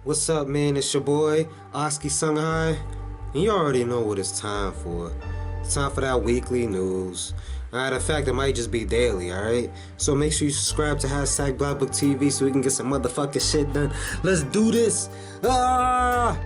What's up, man? It's your boy, Oski Sunghai. And you already know what it's time for. It's time for that weekly news. Alright, in fact, it might just be daily, alright? So make sure you subscribe to hashtag BLACKBOOKT.V so we can get some motherfucking shit done. Let's do this! Ah!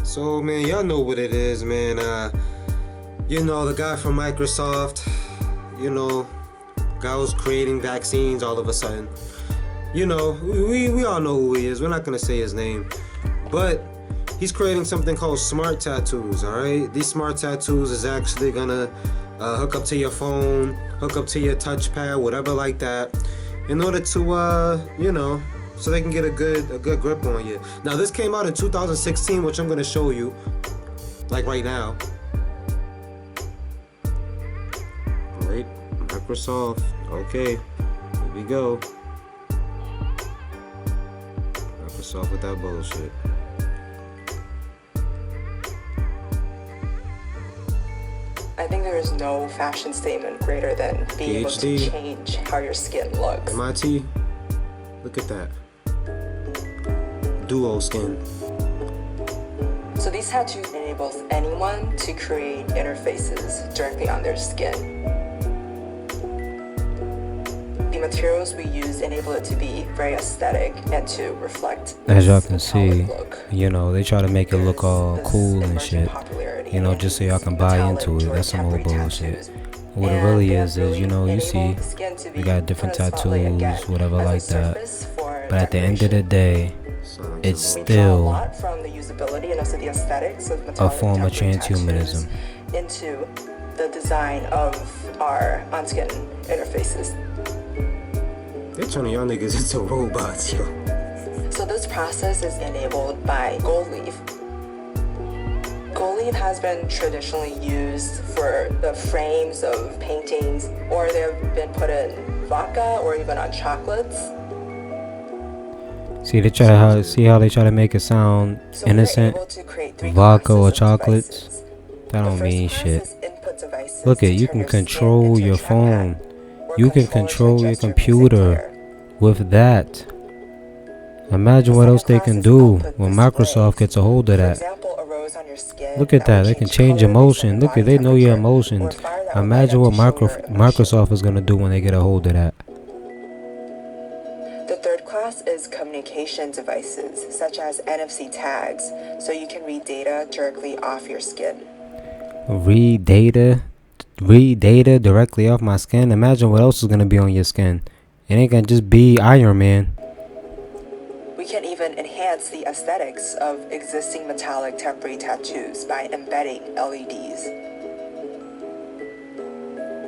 So, man, y'all know what it is, man. The guy from Microsoft, guy was creating vaccines all of a sudden. We all know who he is. We're not gonna say his name. But he's creating something called smart tattoos, alright? These smart tattoos is actually gonna hook up to your phone, hook up to your touchpad, whatever like that, in order to, so they can get a good grip on you. Now, this came out in 2016, which I'm gonna show you, like right now. Alright, Microsoft, okay, here we go. Microsoft with that bullshit. I think there is no fashion statement greater than being able to change how your skin looks. MIT, look at that. Duo skin. So these tattoos enables anyone to create interfaces directly on their skin. The materials we use enable it to be very aesthetic and to reflect. As y'all can see, they try to make it look all cool and shit. Just so y'all can buy into it. That's some old bullshit. What it really is, you see, we got different tattoos, whatever like that. But at the end of the day, it's still a form of transhumanism. Into the design of our on-skin interfaces. They're turning y'all niggas into robots, yo. So this process is enabled by gold leaf. Gold leaf has been traditionally used for the frames of paintings, or they've been put in vodka or even on chocolates. See how they try to make it sound innocent? Vodka or chocolates? That don't mean shit. Look you can control your phone. You can control your computer with that. Imagine what else they can do when Microsoft gets a hold of that. Look at that. They can change emotion. They know your emotions. Imagine what Microsoft is going to do when they get a hold of that. The third class is communication devices, such as NFC tags, so you can read data directly off your skin. Read data directly off my skin? Imagine what else is going to be on your skin. It ain't going to just be Iron Man. We can even enhance the aesthetics of existing metallic temporary tattoos by embedding LEDs.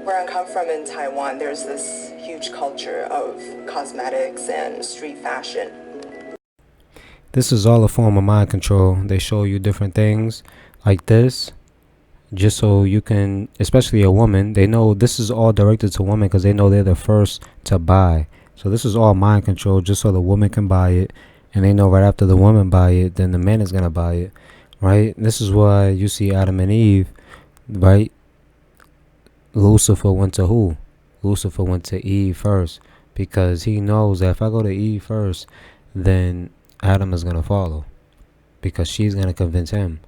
Where I come from in Taiwan, there's this huge culture of cosmetics and street fashion. This is all a form of mind control. They show you different things like this, just so you can, especially a woman, they know this is all directed to women because they know they're the first to buy. So this is all mind control just so the woman can buy it, and they know right after the woman buy it, then the man is going to buy it, right? This is why you see Adam and Eve, right? Lucifer went to who? Lucifer went to Eve first, because he knows that if I go to Eve first, then Adam is going to follow, because she's going to convince him,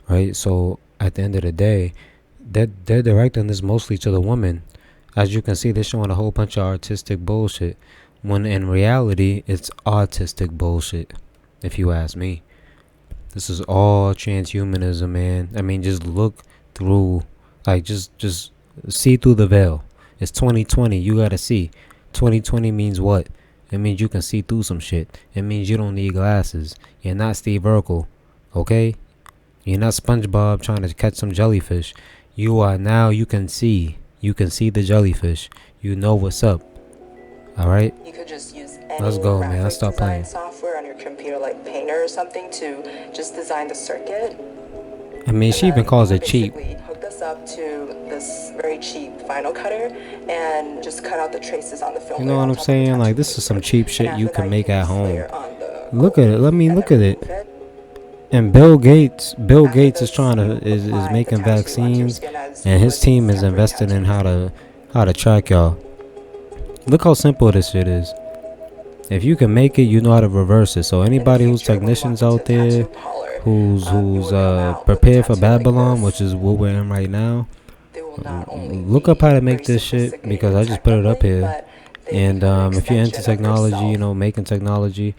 right? So at the end of the day, they're directing this mostly to the woman. As you can see, they're showing a whole bunch of artistic bullshit, when in reality, it's autistic bullshit, if you ask me. This is all transhumanism, man. I mean, just look through, just see through the veil. It's 2020. You gotta see. 2020 means what? It means you can see through some shit. It means you don't need glasses. You're not Steve Urkel. Okay? You're not SpongeBob trying to catch some jellyfish. You are now, you can see. You can see the jellyfish. You know what's up. Alright? You could just use Let's any go, man. graphic Let's stop design playing. software on your computer, like Painter or something, to just design the circuit. I mean, she even calls it cheap. Basically hook this up to this very cheap Final Cutter and just cut out the traces on the film. You know what I'm saying? Like, this is some cheap shit you can make at home. Look at it. Look at it. And Bill Gates is trying to is making vaccines, and his team is invested in how to track y'all. Look how simple this shit is. If you can make it, you know how to reverse it. So anybody who's technicians out there, who's prepared for Babylon, which is what we're in right now, look up how to make this shit, because I just put it up here. And if you're into technology, you know, making technology,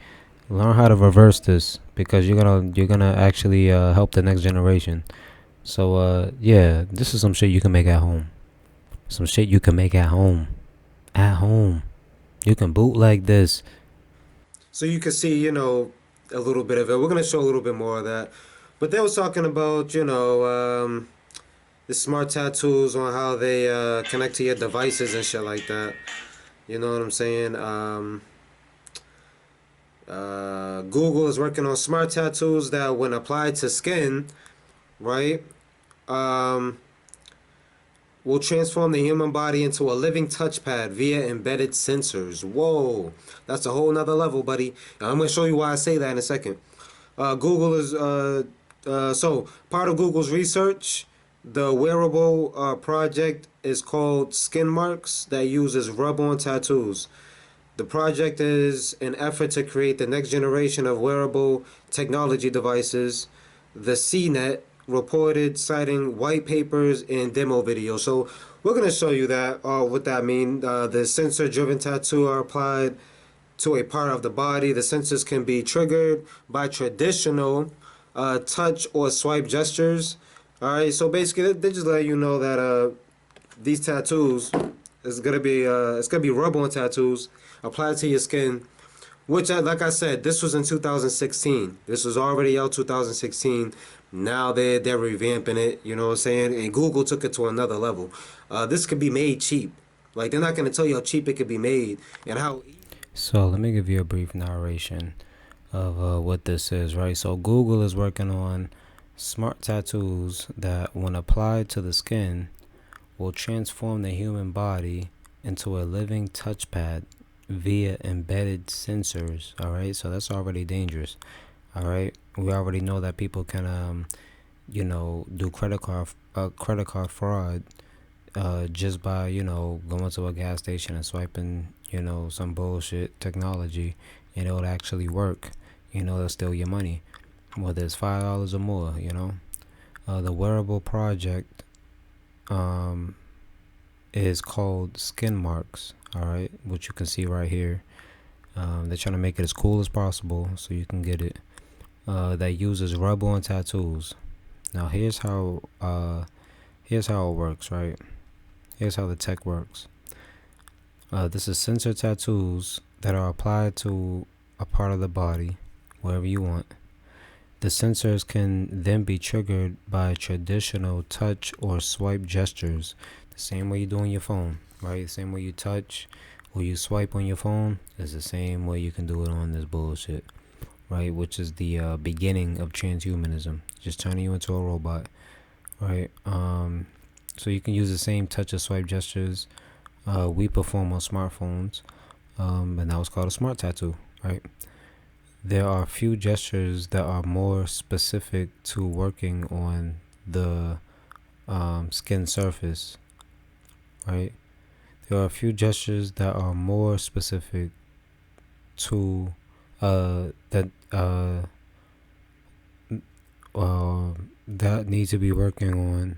learn how to reverse this, because you're gonna actually help the next generation. So yeah, this is some shit you can make at home. Some shit you can make at home. At home. You can bootleg this. So you can see, you know, a little bit of it. We're going to show a little bit more of that. But they was talking about, you know, the smart tattoos, on how they connect to your devices and shit like that. You know what I'm saying? Google is working on smart tattoos that, when applied to skin, right, will transform the human body into a living touchpad via embedded sensors. Whoa, that's a whole nother level, buddy. And I'm going to show you why I say that in a second. Google is, so part of Google's research, the wearable project is called Skin Marks, that uses rub-on tattoos. The project is an effort to create the next generation of wearable technology devices. The CNET reported, citing white papers and demo videos. So we're going to show you that, what that means. The sensor-driven tattoo are applied to a part of the body. The sensors can be triggered by traditional touch or swipe gestures. All right, so basically they just let you know that these tattoos is gonna be rub-on tattoos applied to your skin. Which, like I said, this was in 2016. This was already out 2016. Now they're revamping it. You know what I'm saying? And Google took it to another level. This could be made cheap. Like, they're not gonna tell you how cheap it could be made and how. So let me give you a brief narration of what this is, right? So Google is working on smart tattoos that, when applied to the skin, will transform the human body into a living touchpad via embedded sensors. All right, so that's already dangerous. All right, we already know that people can you know, do credit card fraud just by, you know, going to a gas station and swiping, you know, some bullshit technology, and it would actually work. You know, they'll steal your money, whether it's $5 or more. You know, the wearable project is called Skin Marks. All right, which you can see right here. They're trying to make it as cool as possible so you can get it. That uses rub-on tattoos. Now here's how it works, right? Here's how the tech works. This is sensor tattoos that are applied to a part of the body, wherever you want. The sensors can then be triggered by traditional touch or swipe gestures, the same way you do on your phone, right? The same way you touch or you swipe on your phone is the same way you can do it on this bullshit, right? Which is the beginning of transhumanism, just turning you into a robot, right? So you can use the same touch or swipe gestures we perform on smartphones, and that was called a smart tattoo, right? There are a few gestures that are more specific to working on the skin surface, right? There are a few gestures that are more specific to that need to be working on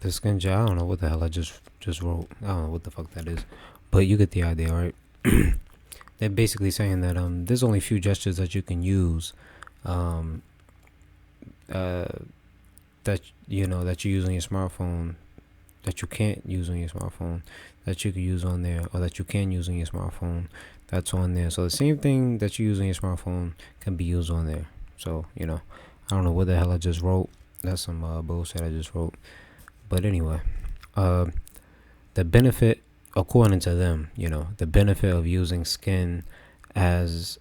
the skin. I don't know what the hell I just wrote. I don't know what the fuck that is, but you get the idea, right? They're basically saying that there's only a few gestures that you can use, that you know that you use on your smartphone, that you can't use on your smartphone, that you can use on there, or that you can use on your smartphone, that's on there. So the same thing that you use on your smartphone can be used on there. So, you know, don't know what the hell I just wrote. That's some bullshit I just wrote. But anyway, the benefit, according to them, the benefit of using skin as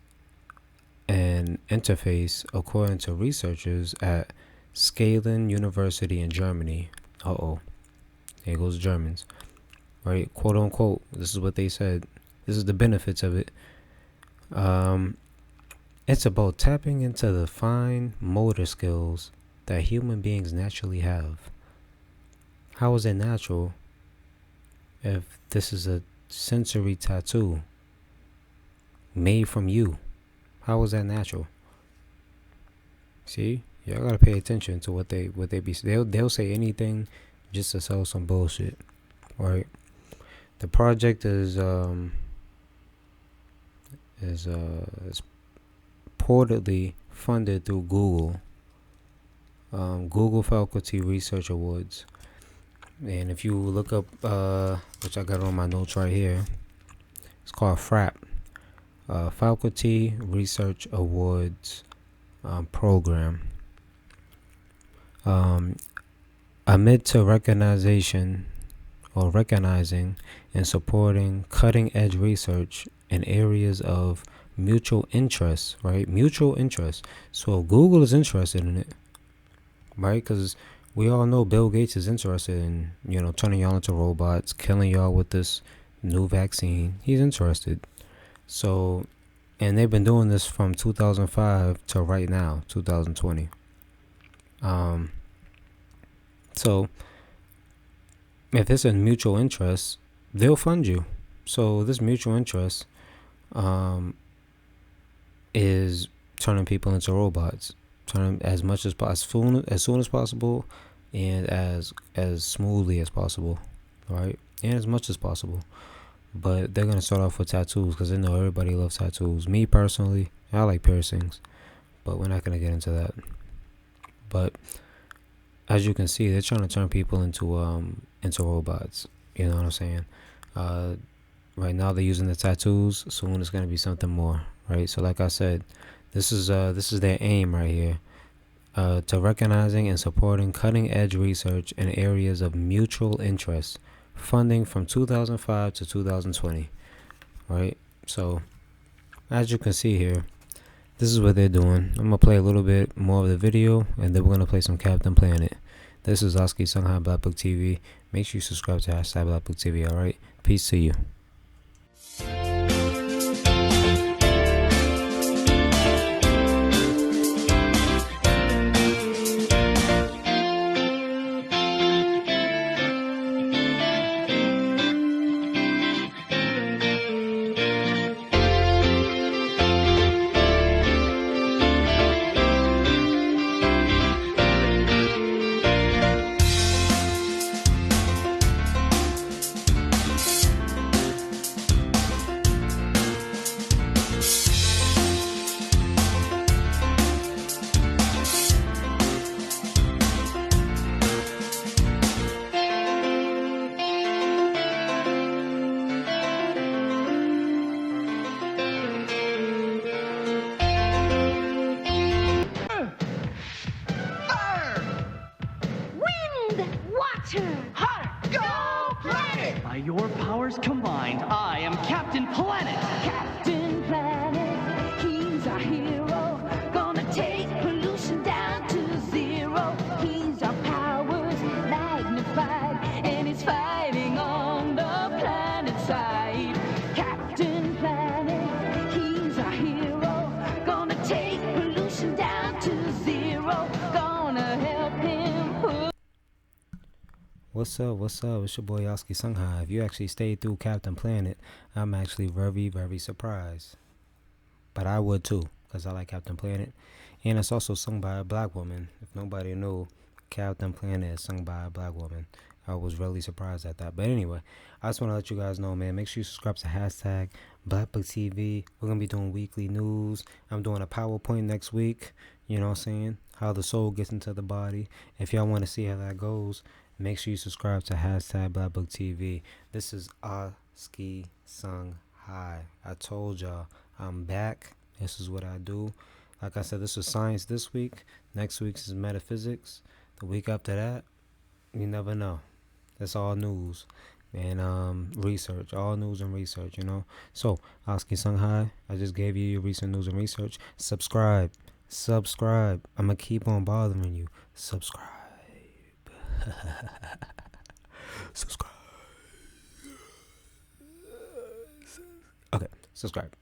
an interface, according to researchers at Scalen University in Germany. Here goes Germans, right? Quote unquote. This is what they said. This is the benefits of it. It's about tapping into the fine motor skills that human beings naturally have. How is it natural if this is a sensory tattoo made from you? How is that natural? See, y'all gotta pay attention to what they be. They'll say anything just to sell some bullshit, right? The project is reportedly funded through Google Faculty Research Awards. And if you look up, which I got on my notes right here, it's called FRAP, Faculty Research Awards program. Amid to recognizing and supporting cutting-edge research in areas of mutual interest, right? Mutual interest. So Google is interested in it, right? Because we all know Bill Gates is interested in, turning y'all into robots, killing y'all with this new vaccine. He's interested. So, and they've been doing this from 2005 to right now, 2020. So if it's a mutual interest, they'll fund you. So this mutual interest is turning people into robots, turning as soon as possible, and as smoothly as possible, right? And as much as possible. But they're gonna start off with tattoos because they know everybody loves tattoos. Me personally, I like piercings, but we're not gonna get into that. But as you can see, they're trying to turn people into robots. You know what I'm saying? Right now they're using the tattoos. Soon it's gonna be something more, right? So like I said, this is their aim right here. To recognizing and supporting cutting-edge research in areas of mutual interest, funding from 2005 to 2020, right? So as you can see here, this is what they're doing. I'm gonna play a little bit more of the video, and then we're gonna play some Captain Planet. This is Oski Shanghai BLACKBOOKT.V. Make sure you subscribe to #BLACKBOOKT.V. All right, peace to you. By your powers combined, I am Captain Planet! Captain Planet, he's our hero. Gonna take pollution down to zero. He's our powers magnified, and he's fighting on the planet side. Captain Planet, he's our hero. Gonna take pollution down to zero. Gonna help him. What's up? It's your boy Oski Shanghai. If you actually stayed through Captain Planet, I'm actually very, very surprised. But I would too, because I like Captain Planet. And it's also sung by a black woman. If nobody knew, Captain Planet is sung by a black woman. I was really surprised at that. But anyway, I just want to let you guys know, man, make sure you subscribe to #BlackBookT.V. We're going to be doing weekly news. I'm doing a PowerPoint next week. You know what I'm saying? How the soul gets into the body. If y'all want to see how that goes, make sure you subscribe to #BlackBookT.V. This is Oski Shanghai. I told y'all I'm back. This is what I do. Like I said, this was science this week. Next week's is metaphysics. The week after that, you never know. That's all news and research. All news and research, you know. So, Aski Sunghai, I just gave you your recent news and research. Subscribe. I'm going to keep on bothering you. Subscribe. Subscribe. Okay, subscribe.